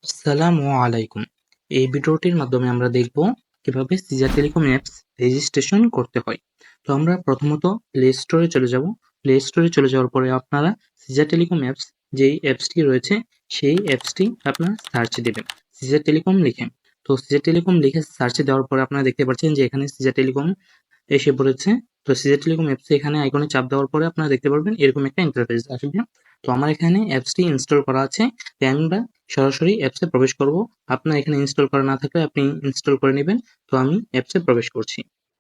আসসালামু আলাইকুম। এই ভিডিওটির মাধ্যমে আমরা দেখব কিভাবে সিজার টেলিকম অ্যাপস রেজিস্ট্রেশন করতে হয়। তো আমরা প্রথমত প্লে স্টোরে চলে যাব। প্লে স্টোরে চলে যাওয়ার পরে আপনারা সিজার টেলিকম অ্যাপস যেই অ্যাপসটি রয়েছে সেই অ্যাপসটি আপনারা সার্চে দেবেন সিজার টেলিকম লিখে। তো সিজার টেলিকম লিখে সার্চে দেওয়ার পরে আপনারা দেখতে পাচ্ছেন যে এখানে সিজার টেলিকম এসে পড়েছে। তো সিজার টেলিকম অ্যাপসে এখানে আইকনে চাপ দেওয়ার পরে আপনারা দেখতে পারবেন এরকম একটা ইন্টারফেস আসবে। তো আমার এখানে অ্যাপসটি ইনস্টল করা আছে, তাই আমরা সরাসরি অ্যাপসে প্রবেশ করব। আপনার এখানে ইনস্টল করা না থাকলে আপনি ইনস্টল করে নেবেন। তো আমি অ্যাপসে প্রবেশ করছি।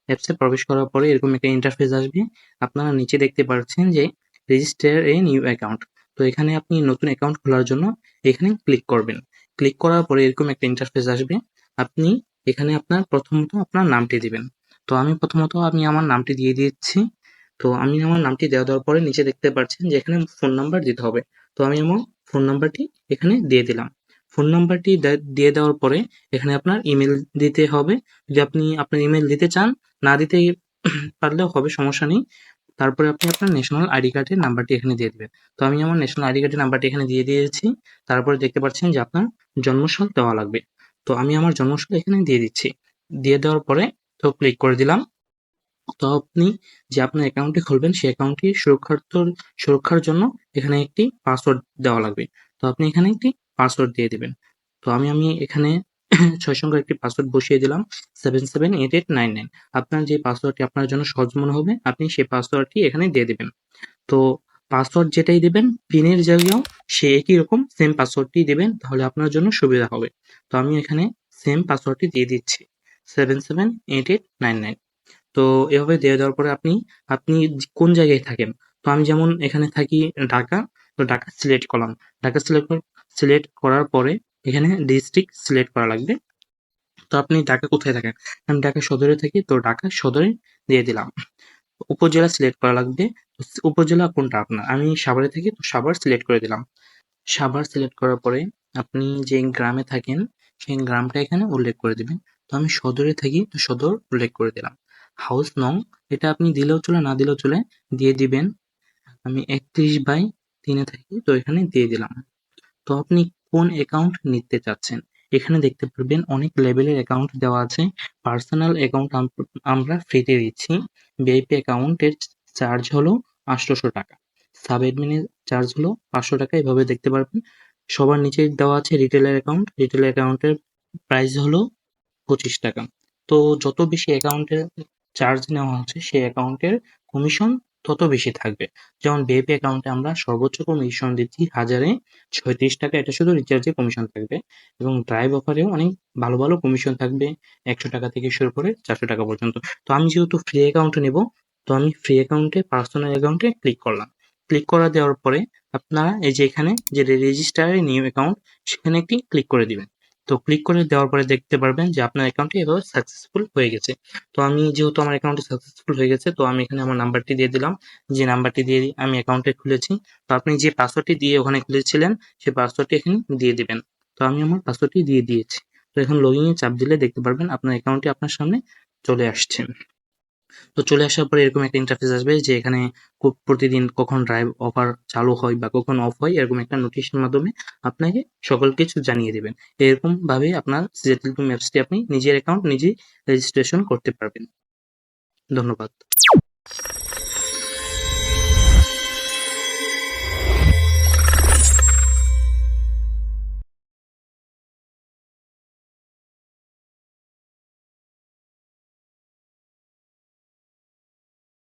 অ্যাপসে প্রবেশ করার পরে এরকম একটা ইন্টারফেস আসবে। আপনারা নিচে দেখতে পাচ্ছেন যে রেজিস্টার এ নিউ অ্যাকাউন্ট। তো এখানে আপনি নতুন অ্যাকাউন্ট খোলার জন্য এখানে ক্লিক করবেন। ক্লিক করার পরে এরকম একটা ইন্টারফেস আসবে। আপনি এখানে আপনার প্রথমত আপনার নামটি দিবেন। তো আমি প্রথমত আমার নামটি দিয়ে দিচ্ছি। তো আমি আমার নামটি দেওয়ার পরে নিচে দেখতে পাচ্ছেন যে এখানে ফোন নাম্বার দিতে হবে। তো আমি আমার ফোন নাম্বারটি এখানে দিয়ে দিলাম। ফোন নাম্বারটি দিয়ে দেওয়ার পরে এখানে আপনার ইমেল দিতে হবে। যদি আপনি আপনার ইমেল দিতে চান, না দিতে পারলেও হবে, সমস্যা নেই। তারপরে আপনি আপনার ন্যাশনাল আইডি কার্ডের নাম্বারটি এখানে দিয়ে দিবেন। তো আমি আমার ন্যাশনাল আইডি কার্ডের নাম্বারটি এখানে দিয়ে দিয়েছি। তারপরে দেখতে পাচ্ছেন যে আপনার জন্মসাল দেওয়া লাগবে। তো আমি আমার জন্মসাল এখানে দিয়ে দিচ্ছি। দিয়ে দেওয়ার পরে তো ক্লিক করে দিলাম। তো আপনি যে আপনার অ্যাকাউন্টটি খুলবেন সেই অ্যাকাউন্টটি সুরক্ষার জন্য এখানে একটি পাসওয়ার্ড দেওয়া লাগবে। তো আপনি এখানে একটি পাসওয়ার্ড দিয়ে দিবেন। তো আমি এখানে ৬ সংখ্যার একটি পাসওয়ার্ড বসিয়ে দিলাম 778899। আপনার যে পাসওয়ার্ডটি আপনার জন্য সহজ মনে হবে আপনি সেই পাসওয়ার্ডটি এখানে দিয়ে দিবেন। তো পাসওয়ার্ড যেটাই দিবেন পিনের জায়গায়ও সে একই রকম সেম পাসওয়ার্ডটি দিবেন, তাহলে আপনার জন্য সুবিধা হবে। তো আমি এখানে সেম পাসওয়ার্ডটি দিয়ে দিচ্ছি 778899। তো এভাবে দিয়ে দেওয়ার পরে আপনি কোন জায়গায় থাকেন। তো আমি যেমন এখানে থাকি ঢাকা। তো ঢাকা সিলেক্ট করলাম। ঢাকা সিলেক্ট করার পরে এখানে ডিস্ট্রিক্ট সিলেক্ট করা লাগবে। তো আপনি ঢাকা কোথায় থাকেন? আমি ঢাকা সদরে থাকি, তো ঢাকা সদরে দিয়ে দিলাম। উপজেলা সিলেক্ট করা লাগবে। উপজেলা কোনটা আপনার? আমি সাভারে থাকি, তো সাভার সিলেক্ট করে দিলাম। সাভার সিলেক্ট করার পরে আপনি যে গ্রামে থাকেন সেই গ্রামটা এখানে উল্লেখ করে দিবেন। তো আমি সদরে থাকি, তো সদর উল্লেখ করে দিলাম। হাউস নং এটা আপনি দিলেও চলে, না দিলেও চলে, দিয়ে দিবেন। আমি ৩১/৩ এ থাকি, তো এখানে দিয়ে দিলাম। তো আপনি কোন অ্যাকাউন্ট নিতে চাচ্ছেন? এখানে দেখতে পারবেন অনেক লেভেলের অ্যাকাউন্ট দেওয়া আছে। পার্সোনাল অ্যাকাউন্ট আমরা ফ্রিতে দিচ্ছি। ভিআইপি অ্যাকাউন্টের চার্জ হলো ৮০০ টাকা। সাব অ্যাডমিনের চার্জ হলো ৫০০ টাকা। এভাবে দেখতে পারবেন। সবার নিচে দেওয়া আছে রিটেলার অ্যাকাউন্ট। রিটেলার অ্যাকাউন্টের প্রাইস হলো ২৫ টাকা। তো যত বেশি অ্যাকাউন্টের চার্জ নেওয়া হচ্ছে সেই অ্যাকাউন্টের কমিশন তত বেশি থাকবে। যেমন ভিআইপি অ্যাকাউন্টে আমরা সর্বোচ্চ কমিশন দিচ্ছি ১,০৩৬ টাকা। এটা শুধু রিচার্জে কমিশন থাকবে। এবং ড্রাইভ অফারেও অনেক ভালো ভালো কমিশন থাকবে, ১০০ টাকা থেকে শুরু করে ৪০০ টাকা পর্যন্ত। তো আমি যেহেতু ফ্রি অ্যাকাউন্টে নেব, তো আমি ফ্রি অ্যাকাউন্টে পার্সোনাল অ্যাকাউন্টে ক্লিক করলাম। ক্লিক করে দেওয়ার পরে আপনারা এই যে এখানে যে রেজিস্টার নিউ অ্যাকাউন্ট সেখানে একটি ক্লিক করে দিবেন। তো ক্লিক করে দেওয়ার পরে দেখতে পারবেন যে আপনার অ্যাকাউন্টটি এভাবে সাকসেসফুল হয়ে গেছে। তো আমি যেহেতু আমার অ্যাকাউন্টটি সাকসেসফুল হয়ে গেছে, তো আমি এখানে আমার নাম্বারটি দিয়ে দিলাম। যে নাম্বারটি দিয়ে আমি অ্যাকাউন্টে খুলেছি। তো আপনি যে পাসওয়ার্ডটি দিয়ে ওখানে খুলেছিলেন সেই পাসওয়ার্ডটি এখানে দিয়ে দিবেন। তো আমি আমার পাসওয়ার্ডটি দিয়ে দিয়েছি। তো এখন লগইন এ চাপ দিলে দেখতে পারবেন আপনার অ্যাকাউন্টটি আপনার সামনে চলে আসছে। তো চলে আসার পরে এরকম একটা ইন্টারফেস আসবে যে এখানে প্রতিদিন কখন ড্রাইভ অফার চালু হয় বা কখন অফ হয় এরকম একটা নোটিশের মাধ্যমে আপনাকে সকল কিছু জানিয়ে দিবেন। এরকম ভাবে আপনার সিজার টেলিকম অ্যাপসটি আপনি নিজের অ্যাকাউন্ট নিজেই রেজিস্ট্রেশন করতে পারবেন। ধন্যবাদ।